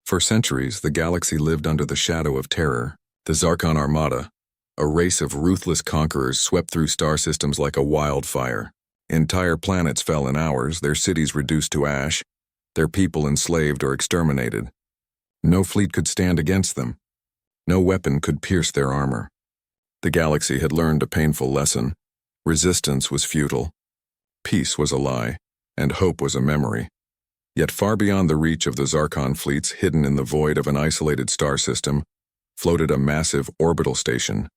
For centuries, the galaxy lived under the shadow of terror. The Zarkon Armada, a race of ruthless conquerors, swept through star systems like a wildfire. Entire planets fell in hours, their cities reduced to ash, their people enslaved or exterminated. No fleet could stand against them. No weapon could pierce their armor. The galaxy had learned a painful lesson. Resistance was futile. Peace was a lie, and hope was a memory. Yet far beyond the reach of the Zarkon fleets, hidden in the void of an isolated star system, floated a massive orbital station.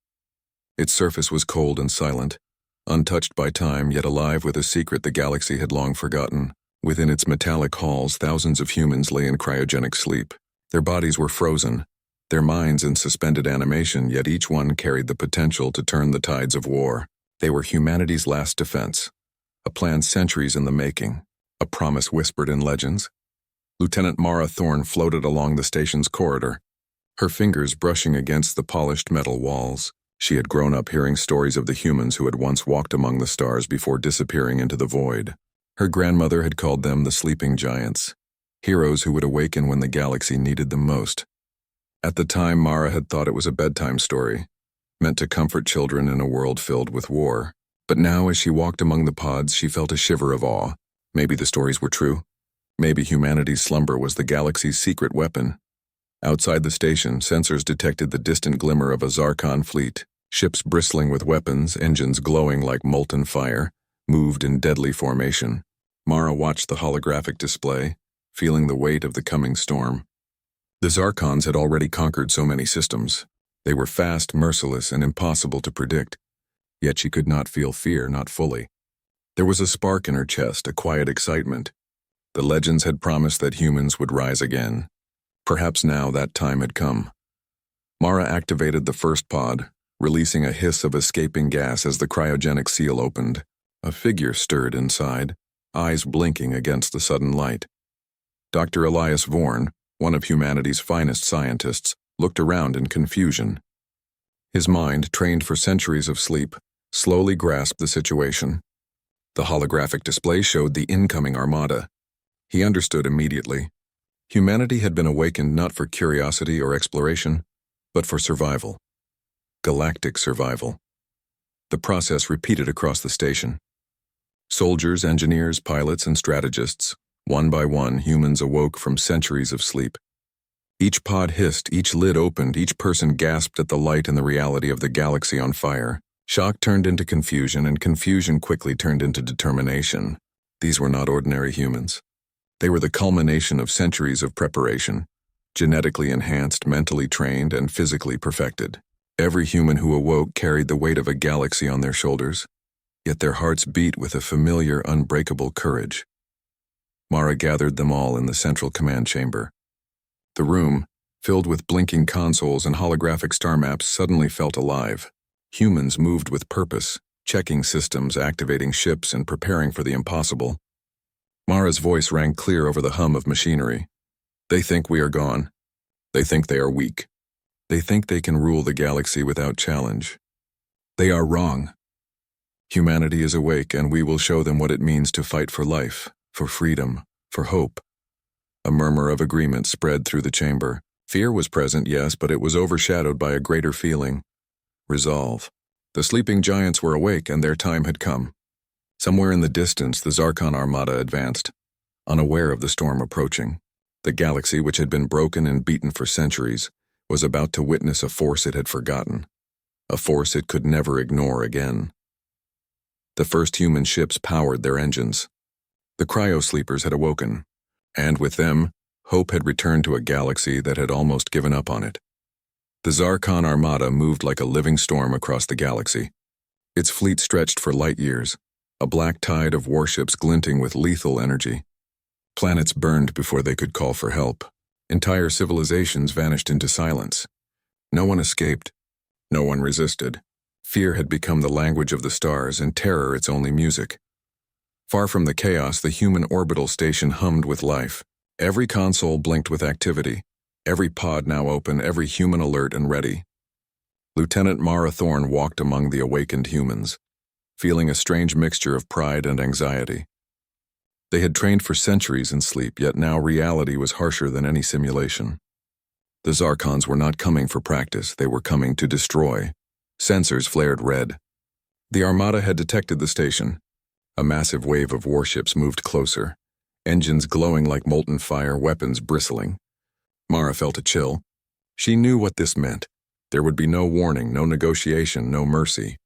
Its surface was cold and silent, untouched by time, yet alive with a secret the galaxy had long forgotten. Within its metallic halls, thousands of humans lay in cryogenic sleep. Their bodies were frozen, their minds in suspended animation, yet each one carried the potential to turn the tides of war. They were humanity's last defense, a plan centuries in the making, a promise whispered in legends. Lieutenant Mara Thorne floated along the station's corridor, her fingers brushing against the polished metal walls. She had grown up hearing stories of the humans who had once walked among the stars before disappearing into the void. Her grandmother had called them the sleeping giants, heroes who would awaken when the galaxy needed them most. At the time, Mara had thought it was a bedtime story, meant to comfort children in a world filled with war. But now, as she walked among the pods, she felt a shiver of awe. Maybe the stories were true. Maybe humanity's slumber was the galaxy's secret weapon. Outside the station, sensors detected the distant glimmer of a Zarkon fleet. Ships bristling with weapons, engines glowing like molten fire, moved in deadly formation. Mara watched the holographic display, feeling the weight of the coming storm. The Zarkons had already conquered so many systems. They were fast, merciless, and impossible to predict. Yet she could not feel fear, not fully. There was a spark in her chest, a quiet excitement. The legends had promised that humans would rise again. Perhaps now that time had come. Mara activated the first pod, releasing a hiss of escaping gas as the cryogenic seal opened. A figure stirred inside, eyes blinking against the sudden light. Dr. Elias Vorn, one of humanity's finest scientists, looked around in confusion. His mind, trained for centuries of sleep, slowly grasped the situation. The holographic display showed the incoming armada. He understood immediately. Humanity had been awakened not for curiosity or exploration, but for survival. Galactic survival. The process repeated across the station. Soldiers, engineers, pilots, and strategists, one by one, humans awoke from centuries of sleep. Each pod hissed, each lid opened, each person gasped at the light and the reality of the galaxy on fire. Shock turned into confusion, and confusion quickly turned into determination. These were not ordinary humans. They were the culmination of centuries of preparation, genetically enhanced, mentally trained, and physically perfected. Every human who awoke carried the weight of a galaxy on their shoulders, yet their hearts beat with a familiar, unbreakable courage. Mara gathered them all in the central command chamber. The room, filled with blinking consoles and holographic star maps, suddenly felt alive. Humans moved with purpose, checking systems, activating ships, and preparing for the impossible. Mara's voice rang clear over the hum of machinery. They think we are gone. They think they are weak. They think they can rule the galaxy without challenge. They are wrong. Humanity is awake, and we will show them what it means to fight for life, for freedom, for hope. A murmur of agreement spread through the chamber. Fear was present, yes, but it was overshadowed by a greater feeling. Resolve. The sleeping giants were awake, and their time had come. Somewhere in the distance, the Zarkon Armada advanced, unaware of the storm approaching. The galaxy, which had been broken and beaten for centuries, was about to witness a force it had forgotten, a force it could never ignore again. The first human ships powered their engines. The cryo sleepers had awoken, and with them, hope had returned to a galaxy that had almost given up on it. The Zarkon Armada moved like a living storm across the galaxy. Its fleet stretched for light years, a black tide of warships glinting with lethal energy. Planets burned before they could call for help. Entire civilizations vanished into silence. No one escaped. No one resisted. Fear had become the language of the stars, and terror its only music. Far from the chaos, the human orbital station hummed with life. Every console blinked with activity. Every pod now open, every human alert and ready. Lieutenant Mara Thorne walked among the awakened humans, feeling a strange mixture of pride and anxiety. They had trained for centuries in sleep, yet now reality was harsher than any simulation. The Zarkons were not coming for practice, they were coming to destroy. Sensors flared red. The Armada had detected the station. A massive wave of warships moved closer, engines glowing like molten fire, weapons bristling. Mara felt a chill. She knew what this meant. There would be no warning, no negotiation, no mercy.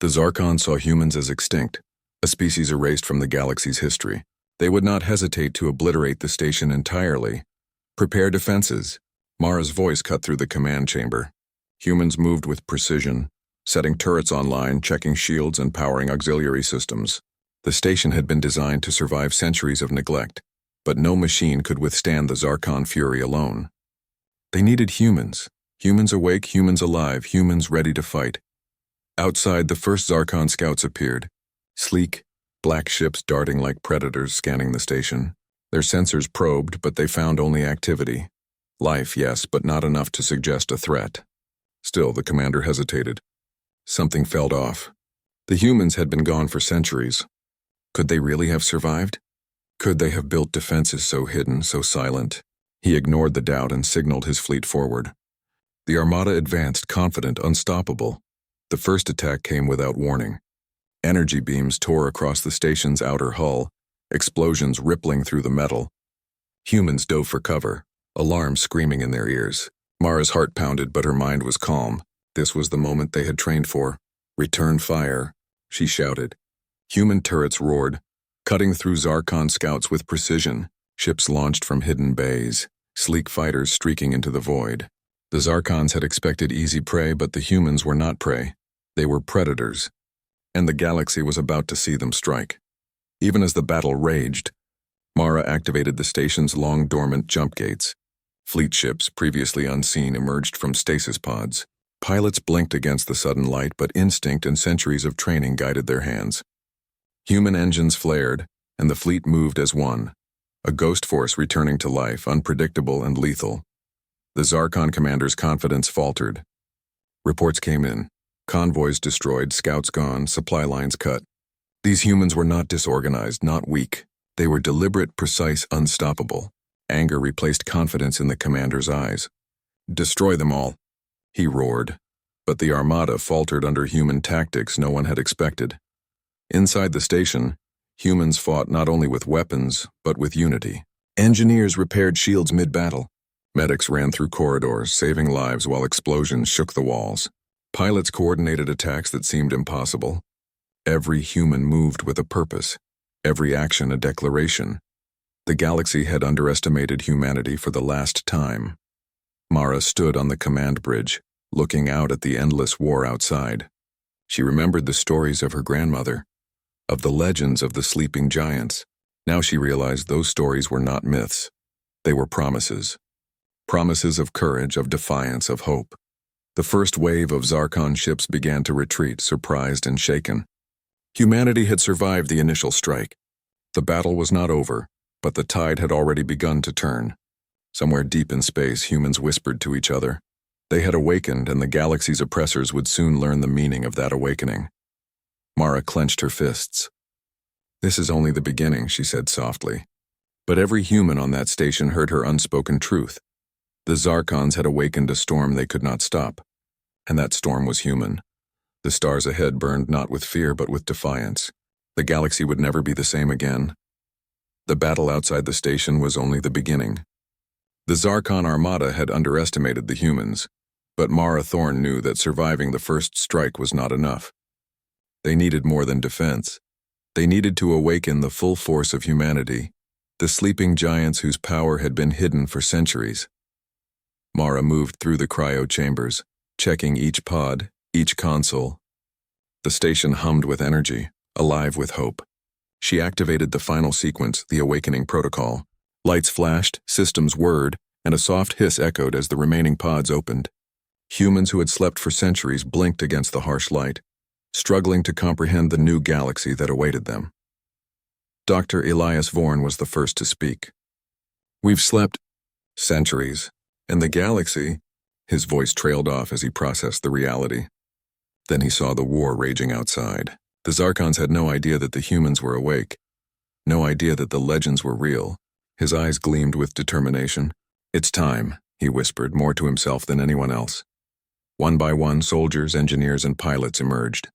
The Zarkon saw humans as extinct, a species erased from the galaxy's history. They would not hesitate to obliterate the station entirely. Prepare defenses. Mara's voice cut through the command chamber. Humans moved with precision, setting turrets online, checking shields, and powering auxiliary systems. The station had been designed to survive centuries of neglect, but no machine could withstand the Zarkon fury alone. They needed humans. Humans awake, humans alive, humans ready to fight. Outside, the first Zarkon scouts appeared. Sleek, black ships darting like predators scanning the station. Their sensors probed, but they found only activity. Life, yes, but not enough to suggest a threat. Still, the commander hesitated. Something felt off. The humans had been gone for centuries. Could they really have survived? Could they have built defenses so hidden, so silent? He ignored the doubt and signaled his fleet forward. The Armada advanced, confident, unstoppable. The first attack came without warning. Energy beams tore across the station's outer hull, explosions rippling through the metal. Humans dove for cover, alarms screaming in their ears. Mara's heart pounded, but her mind was calm. This was the moment they had trained for. Return fire, she shouted. Human turrets roared, cutting through Zarkon scouts with precision. Ships launched from hidden bays, sleek fighters streaking into the void. The Zarkons had expected easy prey, but the humans were not prey. They were predators, and the galaxy was about to see them strike. Even as the battle raged, Mara activated the station's long-dormant jump gates. Fleet ships, previously unseen, emerged from stasis pods. Pilots blinked against the sudden light, but instinct and centuries of training guided their hands. Human engines flared, and the fleet moved as one, a ghost force returning to life, unpredictable and lethal. The Zarkon commander's confidence faltered. Reports came in. Convoys destroyed, scouts gone, supply lines cut. These humans were not disorganized, not weak. They were deliberate, precise, unstoppable. Anger replaced confidence in the commander's eyes. Destroy them all, he roared. But the Armada faltered under human tactics no one had expected. Inside the station, humans fought not only with weapons, but with unity. Engineers repaired shields mid-battle. Medics ran through corridors, saving lives while explosions shook the walls. Pilots coordinated attacks that seemed impossible. Every human moved with a purpose, every action a declaration. The galaxy had underestimated humanity for the last time. Mara stood on the command bridge, looking out at the endless war outside. She remembered the stories of her grandmother, of the legends of the sleeping giants. Now she realized those stories were not myths. They were promises. Promises of courage, of defiance, of hope. The first wave of Zarkon ships began to retreat, surprised and shaken. Humanity had survived the initial strike. The battle was not over, but the tide had already begun to turn. Somewhere deep in space, humans whispered to each other. They had awakened, and the galaxy's oppressors would soon learn the meaning of that awakening. Mara clenched her fists. "This is only the beginning," she said softly. But every human on that station heard her unspoken truth. The Zarkons had awakened a storm they could not stop, and that storm was human. The stars ahead burned not with fear but with defiance. The galaxy would never be the same again. The battle outside the station was only the beginning. The Zarkon Armada had underestimated the humans, but Mara Thorne knew that surviving the first strike was not enough. They needed more than defense. They needed to awaken the full force of humanity, the sleeping giants whose power had been hidden for centuries. Mara moved through the cryo chambers, checking each pod, each console. The station hummed with energy, alive with hope. She activated the final sequence, the awakening protocol. Lights flashed, systems whirred, and a soft hiss echoed as the remaining pods opened. Humans who had slept for centuries blinked against the harsh light, struggling to comprehend the new galaxy that awaited them. Dr. Elias Vorn was the first to speak. "We've slept centuries, and the galaxy," his voice trailed off as he processed the reality. Then he saw the war raging outside. The Zarkons had no idea that the humans were awake. no idea that the legends were real. His eyes gleamed with determination. "It's time," he whispered, more to himself than anyone else. One by one, soldiers, engineers, and pilots emerged.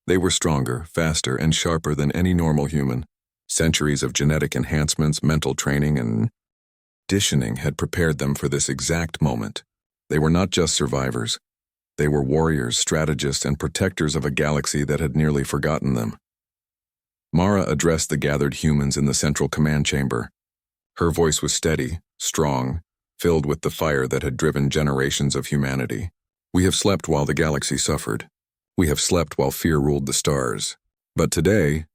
They were stronger, faster, and sharper than any normal human. Centuries of genetic enhancements, mental training, and conditioning had prepared them for this exact moment. They were not just survivors. They were warriors, strategists, and protectors of a galaxy that had nearly forgotten them. Mara addressed the gathered humans in the central command chamber. Her voice was steady, strong, filled with the fire that had driven generations of humanity. "We have slept while the galaxy suffered. We have slept while fear ruled the stars. But today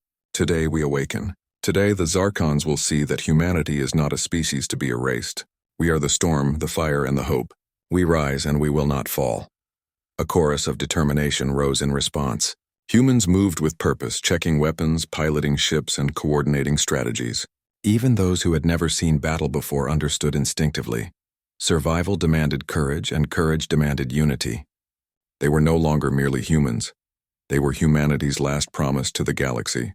we awaken. Today the Zarkons will see that humanity is not a species to be erased. We are the storm, the fire, and the hope. We rise and we will not fall." A chorus of determination rose in response. Humans moved with purpose, checking weapons, piloting ships, and coordinating strategies. Even those who had never seen battle before understood instinctively. Survival demanded courage, and courage demanded unity. They were no longer merely humans. They were humanity's last promise to the galaxy.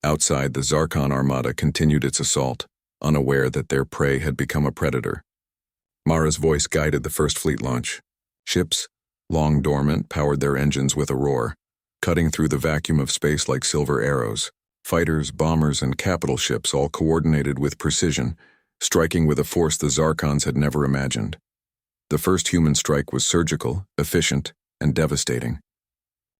Outside, the Zarkon armada continued its assault, unaware that their prey had become a predator. Mara's voice guided the first fleet launch. Ships, long dormant, powered their engines with a roar, cutting through the vacuum of space like silver arrows. Fighters, bombers, and capital ships all coordinated with precision, striking with a force the Zarkons had never imagined. The first human strike was surgical, efficient, and devastating.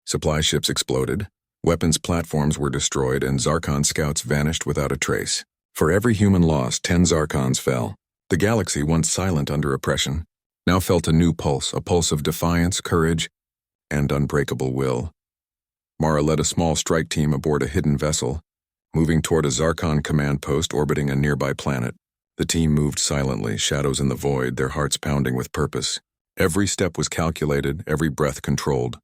Supply ships exploded, weapons platforms were destroyed, and Zarkon scouts vanished without a trace. For every human loss, 10 Zarkons fell. The galaxy, once silent under oppression, now felt a new pulse, a pulse of defiance, courage, and unbreakable will. Mara led a small strike team aboard a hidden vessel, moving toward a Zarkon command post orbiting a nearby planet. The team moved silently, shadows in the void, their hearts pounding with purpose. Every step was calculated, every breath controlled.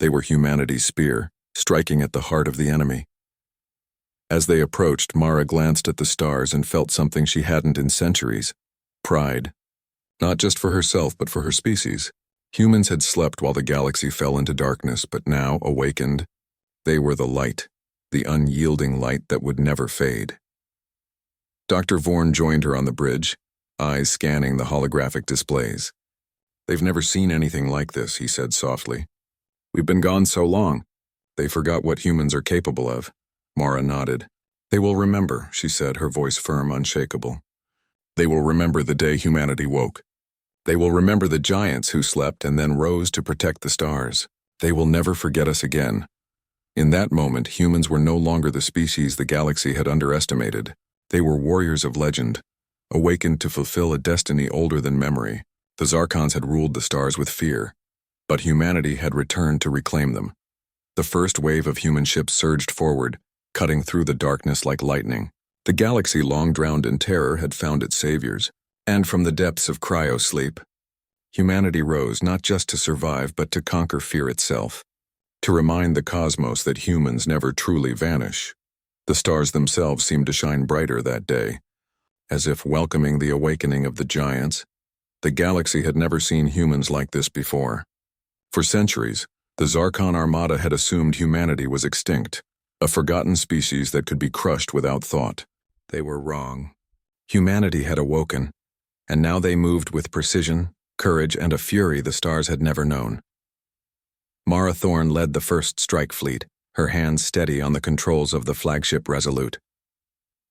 They were humanity's spear, striking at the heart of the enemy. As they approached, Mara glanced at the stars and felt something she hadn't in centuries: pride. Not just for herself, but for her species. Humans had slept while the galaxy fell into darkness, but now, awakened, they were the light, the unyielding light that would never fade. Dr. Vorn joined her on the bridge, eyes scanning the holographic displays. "They've never seen anything like this," he said softly. "We've been gone so long. They forgot what humans are capable of." Mara nodded. "They will remember," she said, her voice firm, unshakable. "They will remember the day humanity woke. They will remember the giants who slept and then rose to protect the stars. They will never forget us again." In that moment, humans were no longer the species the galaxy had underestimated. They were warriors of legend, awakened to fulfill a destiny older than memory. The Zarkons had ruled the stars with fear, but humanity had returned to reclaim them. The first wave of human ships surged forward, cutting through the darkness like lightning. The galaxy, long drowned in terror, had found its saviors. And from the depths of cryo sleep, humanity rose not just to survive but to conquer fear itself, to remind the cosmos that humans never truly vanish. The stars themselves seemed to shine brighter that day, as if welcoming the awakening of the giants. The galaxy had never seen humans like this before. For centuries, the Zarkon armada had assumed humanity was extinct, a forgotten species that could be crushed without thought. They were wrong. Humanity had awoken, and now they moved with precision, courage, and a fury the stars had never known. Mara Thorne led the first strike fleet, her hands steady on the controls of the flagship Resolute.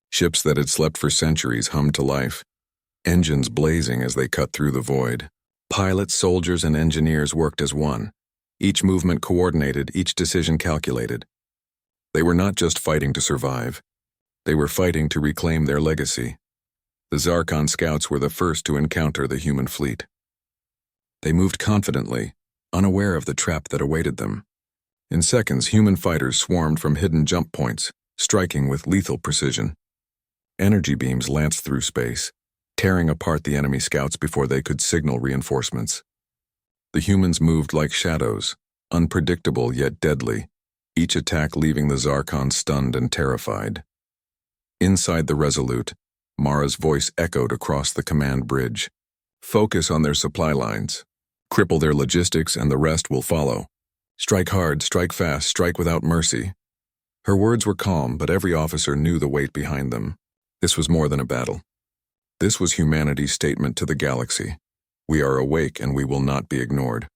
Ships that had slept for centuries hummed to life, engines blazing as they cut through the void. Pilots, soldiers, and engineers worked as one, each movement coordinated, each decision calculated. They were not just fighting to survive. They were fighting to reclaim their legacy. The Zarkon scouts were the first to encounter the human fleet. They moved confidently, unaware of the trap that awaited them. In seconds, human fighters swarmed from hidden jump points, striking with lethal precision. Energy beams lanced through space, tearing apart the enemy scouts before they could signal reinforcements. The humans moved like shadows, unpredictable yet deadly, each attack leaving the Zarkon stunned and terrified. Inside the Resolute, Mara's voice echoed across the command bridge. "Focus on their supply lines. Cripple their logistics and the rest will follow. Strike hard, strike fast, strike without mercy." Her words were calm, but every officer knew the weight behind them. This was more than a battle. This was humanity's statement to the galaxy. We are awake and we will not be ignored.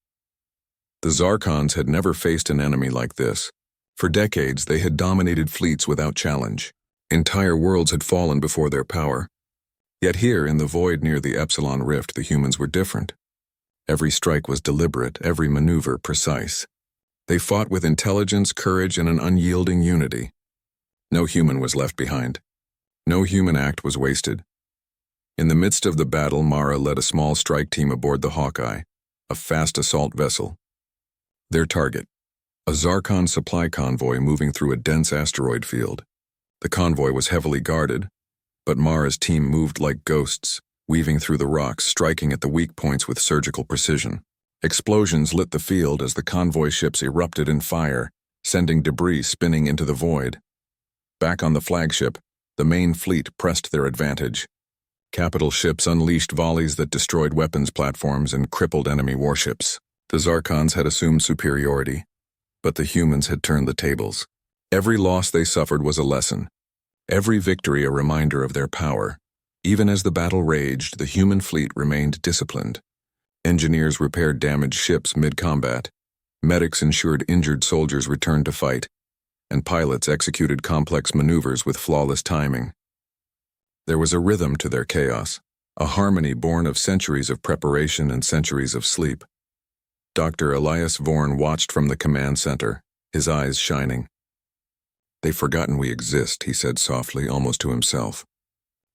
The Zarkons had never faced an enemy like this. For decades, they had dominated fleets without challenge. Entire worlds had fallen before their power. Yet here, in the void near the Epsilon Rift, the humans were different. Every strike was deliberate, every maneuver precise. They fought with intelligence, courage, and an unyielding unity. No human was left behind. No human act was wasted. In the midst of the battle, Mara led a small strike team aboard the Hawkeye, a fast assault vessel. Their target, a Zarkon supply convoy moving through a dense asteroid field. The convoy was heavily guarded, but Mara's team moved like ghosts, weaving through the rocks, striking at the weak points with surgical precision. Explosions lit the field as the convoy ships erupted in fire, sending debris spinning into the void. Back on the flagship, the main fleet pressed their advantage. Capital ships unleashed volleys that destroyed weapons platforms and crippled enemy warships. The Zarkons had assumed superiority, but the humans had turned the tables. Every loss they suffered was a lesson. Every victory a reminder of their power. Even as the battle raged, the human fleet remained disciplined. Engineers repaired damaged ships mid-combat. Medics ensured injured soldiers returned to fight, and pilots executed complex maneuvers with flawless timing. There was a rhythm to their chaos, a harmony born of centuries of preparation and centuries of sleep. Dr. Elias Vorn watched from the command center, his eyes shining. "They've forgotten we exist," he said softly, almost to himself.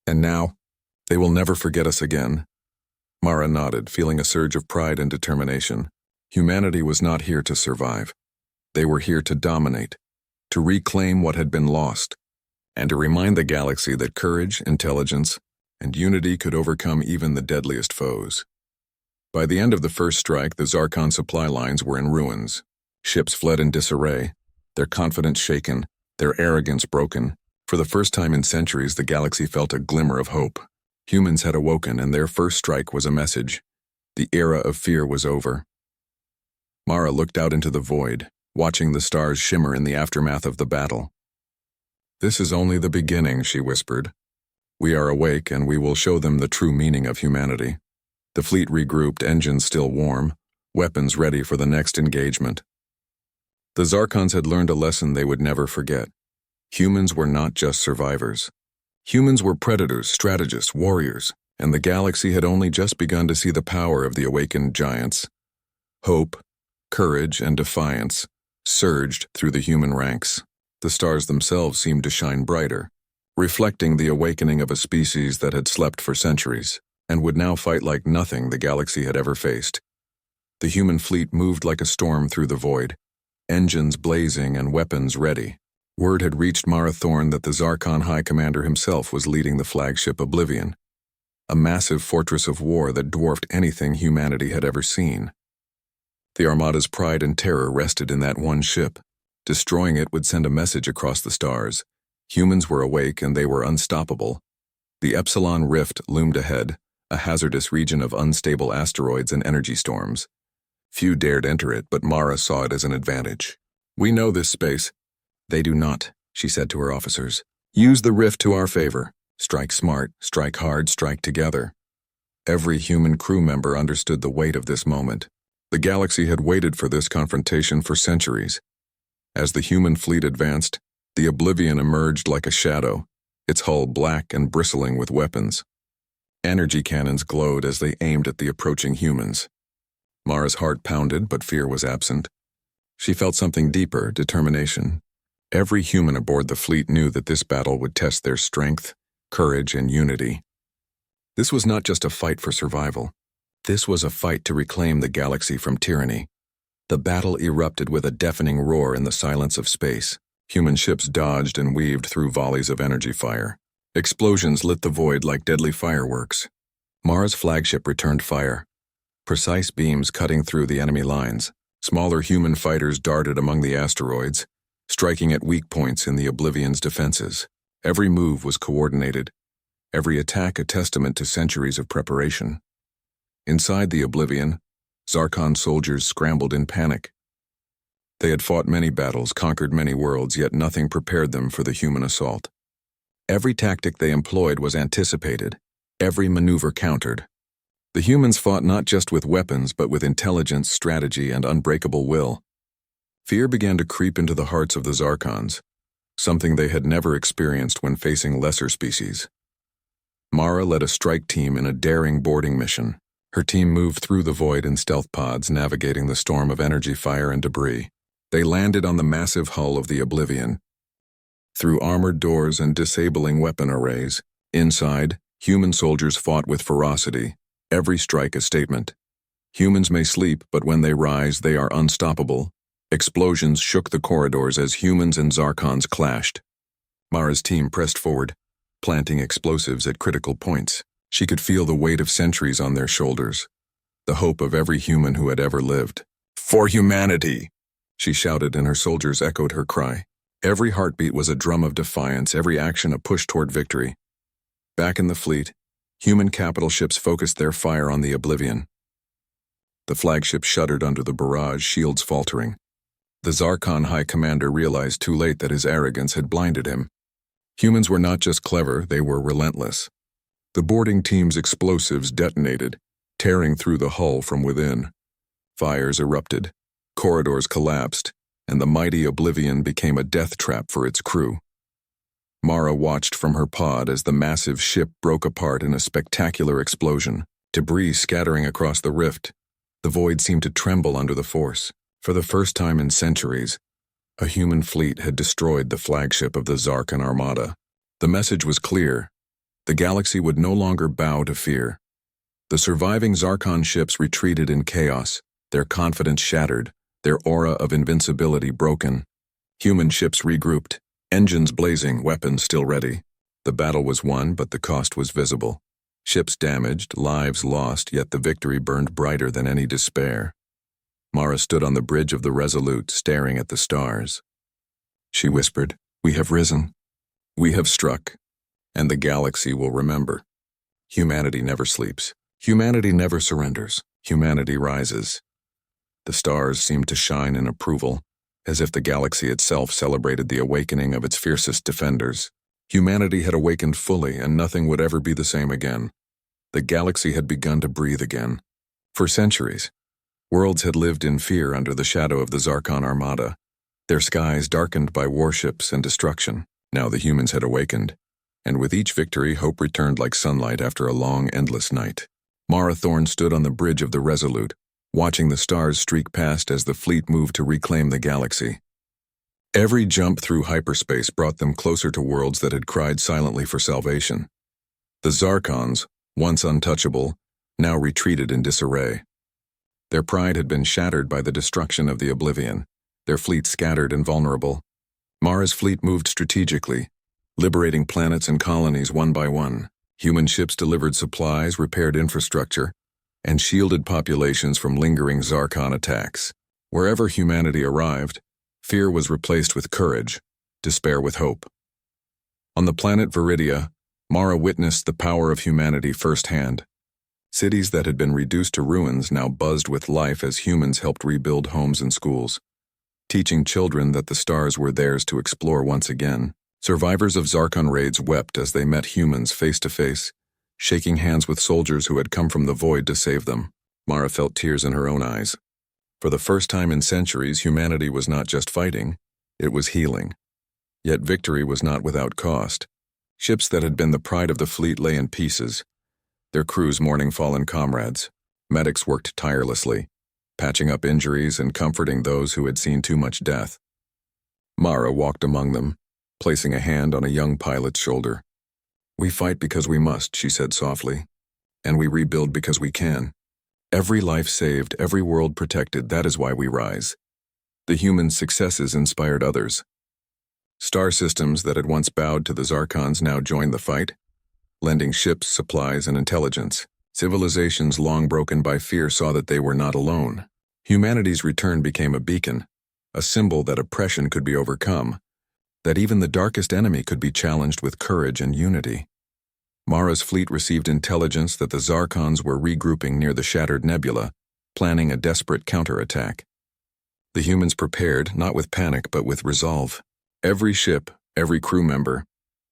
"And now, they will never forget us again." Mara nodded, feeling a surge of pride and determination. Humanity was not here to survive. They were here to dominate, to reclaim what had been lost, and to remind the galaxy that courage, intelligence, and unity could overcome even the deadliest foes. By the end of the first strike, the Zarkon supply lines were in ruins. Ships fled in disarray, their confidence shaken, their arrogance broken. For the first time in centuries, the galaxy felt a glimmer of hope. Humans had awoken, and their first strike was a message. The era of fear was over. Mara looked out into the void, watching the stars shimmer in the aftermath of the battle. "This is only the beginning," she whispered. "We are awake, and we will show them the true meaning of humanity." The fleet regrouped, engines still warm, weapons ready for the next engagement. The Zarkons had learned a lesson they would never forget. Humans were not just survivors. Humans were predators, strategists, warriors, and the galaxy had only just begun to see the power of the awakened giants. Hope, courage, and defiance surged through the human ranks. The stars themselves seemed to shine brighter, reflecting the awakening of a species that had slept for centuries and would now fight like nothing the galaxy had ever faced. The human fleet moved like a storm through the void, engines blazing and weapons ready. Word had reached Mara Thorne that the Zarkon High Commander himself was leading the flagship Oblivion, a massive fortress of war that dwarfed anything humanity had ever seen. The Armada's pride and terror rested in that one ship. Destroying it would send a message across the stars. Humans were awake and they were unstoppable. The Epsilon Rift loomed ahead, a hazardous region of unstable asteroids and energy storms. Few dared enter it, but Mara saw it as an advantage. "We know this space." "They do not," she said to her officers. "Use the rift to our favor. Strike smart, strike hard, strike together." Every human crew member understood the weight of this moment. The galaxy had waited for this confrontation for centuries. As the human fleet advanced, the Oblivion emerged like a shadow, its hull black and bristling with weapons. Energy cannons glowed as they aimed at the approaching humans. Mara's heart pounded, but fear was absent. She felt something deeper, determination. Every human aboard the fleet knew that this battle would test their strength, courage, and unity. This was not just a fight for survival. This was a fight to reclaim the galaxy from tyranny. The battle erupted with a deafening roar in the silence of space. Human ships dodged and weaved through volleys of energy fire. Explosions lit the void like deadly fireworks. Mara's flagship returned fire, precise beams cutting through the enemy lines. Smaller human fighters darted among the asteroids, striking at weak points in the Oblivion's defenses. Every move was coordinated, every attack a testament to centuries of preparation. Inside the Oblivion, Zarkon soldiers scrambled in panic. They had fought many battles, conquered many worlds, yet nothing prepared them for the human assault. Every tactic they employed was anticipated, every maneuver countered. The humans fought not just with weapons, but with intelligence, strategy, and unbreakable will. Fear began to creep into the hearts of the Zarkons, something they had never experienced when facing lesser species. Mara led a strike team in a daring boarding mission. Her team moved through the void in stealth pods, navigating the storm of energy, fire, and debris. They landed on the massive hull of the Oblivion. Through armored doors and disabling weapon arrays, inside, human soldiers fought with ferocity, every strike a statement. Humans may sleep, but when they rise, they are unstoppable. Explosions shook the corridors as humans and Zarkons clashed. Mara's team pressed forward, planting explosives at critical points. She could feel the weight of centuries on their shoulders, the hope of every human who had ever lived. "For humanity!" she shouted, and her soldiers echoed her cry. Every heartbeat was a drum of defiance, every action a push toward victory. Back in the fleet, human capital ships focused their fire on the Oblivion. The flagship shuddered under the barrage, shields faltering. The Zarkon High Commander realized too late that his arrogance had blinded him. Humans were not just clever, they were relentless. The boarding team's explosives detonated, tearing through the hull from within. Fires erupted, corridors collapsed, and the mighty Oblivion became a death trap for its crew. Mara watched from her pod as the massive ship broke apart in a spectacular explosion, debris scattering across the rift. The void seemed to tremble under the force. For the first time in centuries, a human fleet had destroyed the flagship of the Zarkon Armada. The message was clear. The galaxy would no longer bow to fear. The surviving Zarkon ships retreated in chaos, their confidence shattered, their aura of invincibility broken. Human ships regrouped, engines blazing, weapons still ready. The battle was won, but the cost was visible. Ships damaged, lives lost, yet the victory burned brighter than any despair. Mara stood on the bridge of the Resolute, staring at the stars. She whispered, "We have risen. We have struck. And the galaxy will remember. Humanity never sleeps. Humanity never surrenders. Humanity rises." The stars seemed to shine in approval, as if the galaxy itself celebrated the awakening of its fiercest defenders. Humanity had awakened fully, and nothing would ever be the same again. The galaxy had begun to breathe again. For centuries, worlds had lived in fear under the shadow of the Zarkon Armada, their skies darkened by warships and destruction. Now the humans had awakened, and with each victory, hope returned like sunlight after a long, endless night. Mara Thorne stood on the bridge of the Resolute, watching the stars streak past as the fleet moved to reclaim the galaxy. Every jump through hyperspace brought them closer to worlds that had cried silently for salvation. The Zarkons, once untouchable, now retreated in disarray. Their pride had been shattered by the destruction of the Oblivion, their fleet scattered and vulnerable. Mara's fleet moved strategically, liberating planets and colonies one by one. Human ships delivered supplies, repaired infrastructure, and shielded populations from lingering Zarkon attacks. Wherever humanity arrived, fear was replaced with courage, despair with hope. On the planet Viridia, Mara witnessed the power of humanity firsthand. Cities that had been reduced to ruins now buzzed with life as humans helped rebuild homes and schools, teaching children that the stars were theirs to explore once again. Survivors of Zarkon raids wept as they met humans face to face, shaking hands with soldiers who had come from the void to save them. Mara felt tears in her own eyes. For the first time in centuries, humanity was not just fighting, it was healing. Yet victory was not without cost. Ships that had been the pride of the fleet lay in pieces, their crews mourning fallen comrades. Medics worked tirelessly, patching up injuries and comforting those who had seen too much death. Mara walked among them, placing a hand on a young pilot's shoulder. "We fight because we must," she said softly, "and we rebuild because we can. Every life saved, every world protected, that is why we rise." The human successes inspired others. Star systems that had once bowed to the Zarkons now joined the fight, lending ships, supplies, and intelligence. Civilizations long broken by fear saw that they were not alone. Humanity's return became a beacon, a symbol that oppression could be overcome, that even the darkest enemy could be challenged with courage and unity. Mara's fleet received intelligence that the Zarkons were regrouping near the shattered nebula, planning a desperate counterattack. The humans prepared, not with panic, but with resolve. Every ship, every crew member,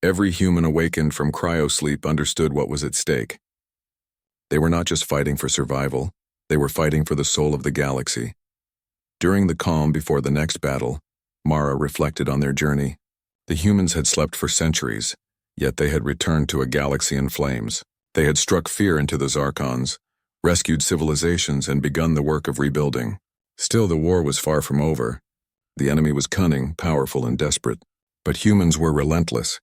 every human awakened from cryo-sleep understood what was at stake. They were not just fighting for survival, they were fighting for the soul of the galaxy. During the calm before the next battle, Mara reflected on their journey. The humans had slept for centuries, yet they had returned to a galaxy in flames. They had struck fear into the Zarkons, rescued civilizations, and begun the work of rebuilding. Still, the war was far from over. The enemy was cunning, powerful, and desperate. But humans were relentless.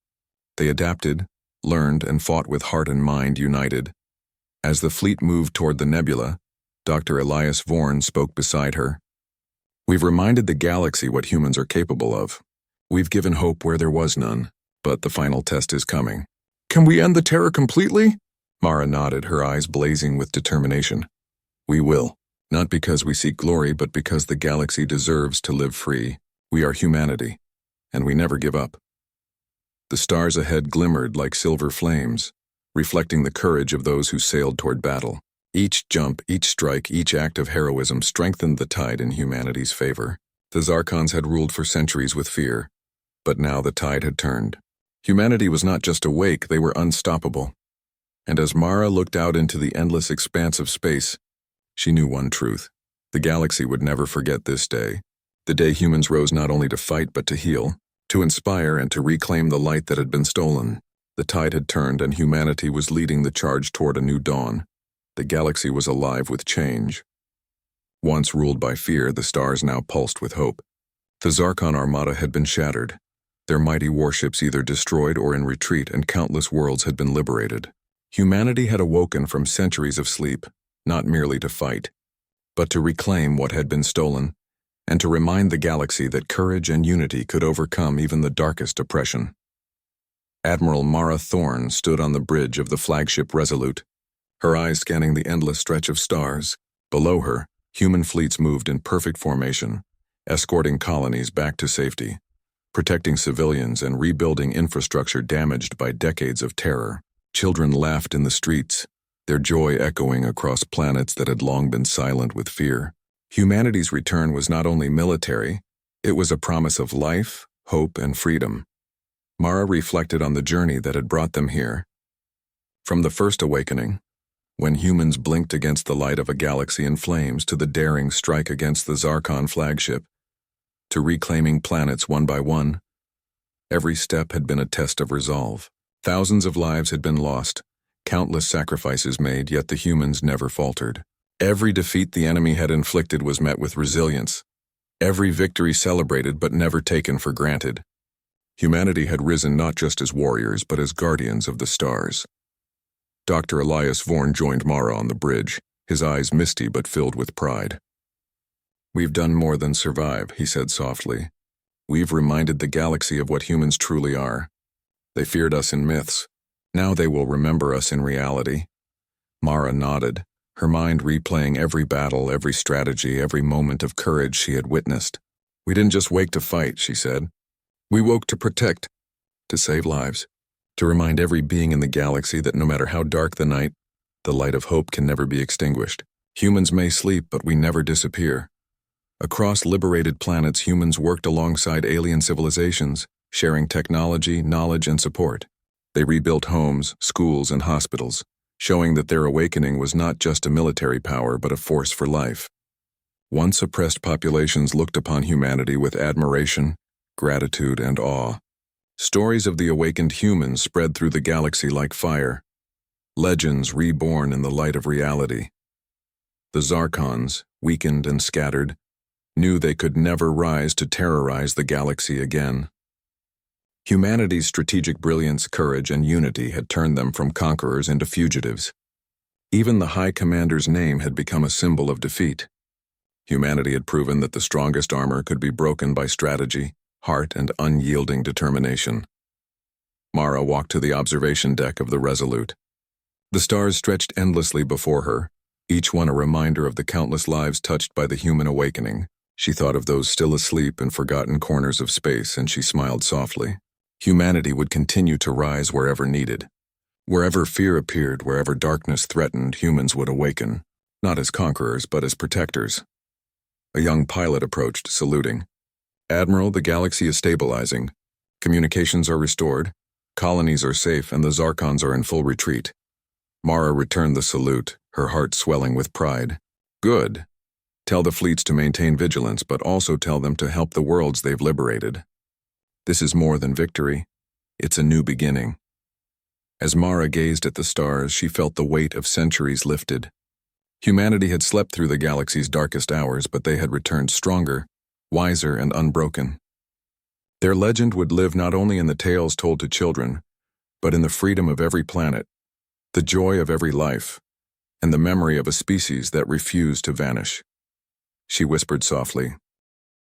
They adapted, learned, and fought with heart and mind united. As the fleet moved toward the nebula, Dr. Elias Vorn spoke beside her. We've reminded the galaxy what humans are capable of. We've given hope where there was none, but the final test is coming. Can we end the terror completely? Mara nodded, her eyes blazing with determination. We will. Not because we seek glory, but because the galaxy deserves to live free. We are humanity, and we never give up. The stars ahead glimmered like silver flames, reflecting the courage of those who sailed toward battle. Each jump, each strike, each act of heroism strengthened the tide in humanity's favor. The Zarkons had ruled for centuries with fear, but now the tide had turned. Humanity was not just awake, they were unstoppable. And as Mara looked out into the endless expanse of space, she knew one truth. The galaxy would never forget this day. The day humans rose not only to fight but to heal, to inspire and to reclaim the light that had been stolen. The tide had turned and humanity was leading the charge toward a new dawn. The galaxy was alive with change. Once ruled by fear, the stars now pulsed with hope. The Zarkon armada had been shattered. Their mighty warships either destroyed or in retreat, and countless worlds had been liberated. Humanity had awoken from centuries of sleep, not merely to fight, but to reclaim what had been stolen, and to remind the galaxy that courage and unity could overcome even the darkest oppression. Admiral Mara Thorne stood on the bridge of the flagship Resolute, her eyes scanning the endless stretch of stars. Below her, human fleets moved in perfect formation, escorting colonies back to safety, protecting civilians and rebuilding infrastructure damaged by decades of terror. Children laughed in the streets, their joy echoing across planets that had long been silent with fear. Humanity's return was not only military, it was a promise of life, hope, and freedom. Mara reflected on the journey that had brought them here. From the first awakening, when humans blinked against the light of a galaxy in flames, to the daring strike against the Zarkon flagship, to reclaiming planets one by one, every step had been a test of resolve. Thousands of lives had been lost, countless sacrifices made, yet the humans never faltered. Every defeat the enemy had inflicted was met with resilience. Every victory celebrated but never taken for granted. Humanity had risen not just as warriors, but as guardians of the stars. Dr. Elias Vorn joined Mara on the bridge, his eyes misty but filled with pride. We've done more than survive, he said softly. We've reminded the galaxy of what humans truly are. They feared us in myths. Now they will remember us in reality. Mara nodded, her mind replaying every battle, every strategy, every moment of courage she had witnessed. We didn't just wake to fight, she said. We woke to protect, to save lives, to remind every being in the galaxy that no matter how dark the night, the light of hope can never be extinguished. Humans may sleep, but we never disappear. Across liberated planets, humans worked alongside alien civilizations, sharing technology, knowledge, and support. They rebuilt homes, schools, and hospitals, showing that their awakening was not just a military power but a force for life. Once oppressed populations looked upon humanity with admiration, gratitude, and awe. Stories of the awakened humans spread through the galaxy like fire, legends reborn in the light of reality. The Zarkons, weakened and scattered, knew they could never rise to terrorize the galaxy again. Humanity's strategic brilliance, courage, and unity had turned them from conquerors into fugitives. Even the High Commander's name had become a symbol of defeat. Humanity had proven that the strongest armor could be broken by strategy, heart, and unyielding determination. Mara walked to the observation deck of the Resolute. The stars stretched endlessly before her, each one a reminder of the countless lives touched by the human awakening. She thought of those still asleep in forgotten corners of space, and she smiled softly. Humanity would continue to rise wherever needed. Wherever fear appeared, wherever darkness threatened, humans would awaken, not as conquerors but as protectors. A young pilot approached, saluting. "Admiral, the galaxy is stabilizing. Communications are restored, colonies are safe, and the Zarkons are in full retreat." Mara returned the salute, her heart swelling with pride. "Good. Tell the fleets to maintain vigilance, but also tell them to help the worlds they've liberated. This is more than victory. It's a new beginning." As Mara gazed at the stars, she felt the weight of centuries lifted. Humanity had slept through the galaxy's darkest hours, but they had returned stronger, wiser, and unbroken. Their legend would live not only in the tales told to children, but in the freedom of every planet, the joy of every life, and the memory of a species that refused to vanish. She whispered softly,